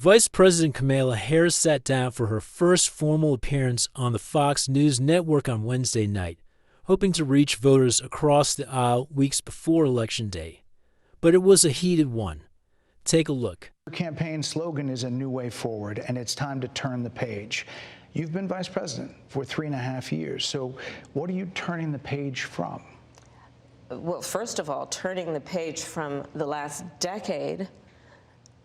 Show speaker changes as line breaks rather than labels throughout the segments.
Vice President Kamala Harris sat down for her first formal appearance on the Fox News network on Wednesday night, hoping to reach voters across the aisle weeks before Election Day. But it was a heated one. Take a look.
Your campaign slogan is a new way forward, and it's time to turn the page. You've been vice president for 3.5 years, so what are you turning the page from?
Well, first of all, turning the page from the last decade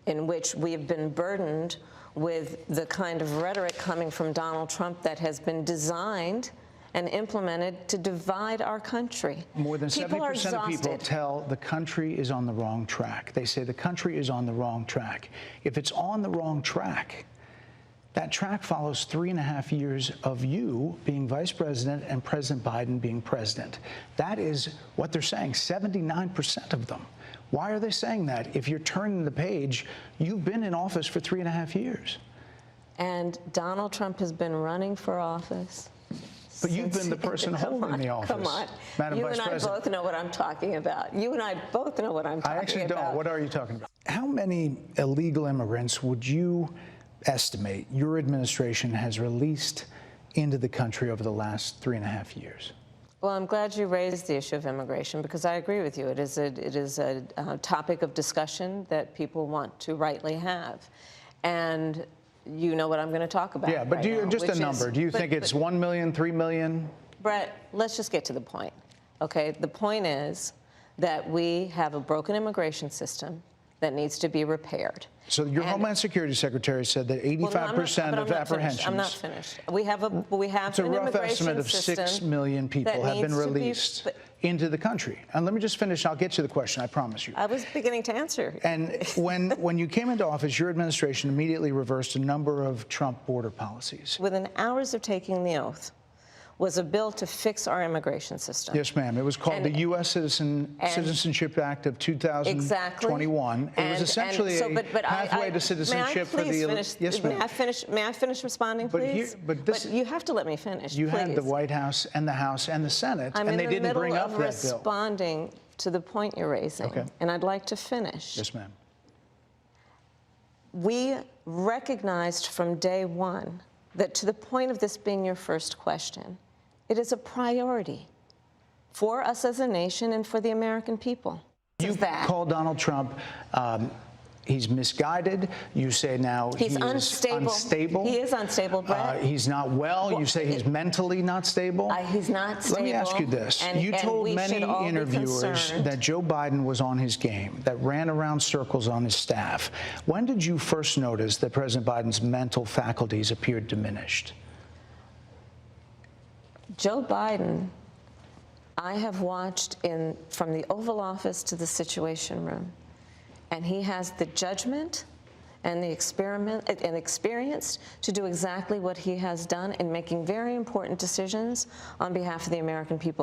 in which we have been burdened with the kind of rhetoric coming from Donald Trump that has been designed and implemented to divide our country.
More than 70% of people tell the country is on the wrong track. They say the country is on the wrong track. If it's on the wrong track, that track follows 3.5 years of you being vice president and President Biden being president. That is what they're saying, 79% of them. Why are they saying that? If you're turning the page, you've been in office for 3.5 years.
And Donald Trump has been running for office.
But you've been the person holding the office.
Come on.
Madam
You
Vice
and I
President.
both know what I'm talking about. You and I both know what I'm talking about.
I actually don't. What are you talking about? How many illegal immigrants would you estimate your administration has released into the country over the last 3.5 years?
Well, I'm glad you raised the issue of immigration because I agree with you. It is a topic of discussion that people want to rightly have. And you know what I'm going to talk about.
Yeah, but just a number. Do you think it's 1 million, 3 million?
Brett, let's just get to the point. Okay, the point is that we have a broken immigration system that needs to be repaired.
So your Homeland Security Secretary said that 85% of apprehensions.
I'm not finished. We have an
it's a rough estimate of 6 million people have been released into the country. And let me just finish. I'll get to the question, I promise you.
I was beginning to answer.
And when you came into office, your administration immediately reversed a number of Trump border policies.
Within hours of taking the oath was a bill to fix our immigration system.
Yes, ma'am. It was called the U.S. Citizenship Act of 2021.
Exactly.
It was essentially a pathway to citizenship for the elite. Yes, ma'am.
May I finish responding, please? But you have to let me finish,
You had the White House and the House and the Senate, and they didn't bring up that bill.
I'm in the middle of responding to the point you're raising, and I'd like to finish.
Yes, ma'am.
We recognized from day one that to the point of this being your first question, it is a priority for us as a nation and for the American people.
You call Donald Trump, he's misguided. You say now
he's unstable. He is unstable, Brett.
He's not well. You say he's mentally not stable.
He's not stable.
Let me ask you this. You told many interviewers that Joe Biden was on his game, that ran around circles on his staff. When did you first notice that President Biden's mental faculties appeared diminished?
Joe Biden, I have watched from the Oval Office to the Situation Room, and he has the judgment and the experience to do exactly what he has done in making very important decisions on behalf of the American people.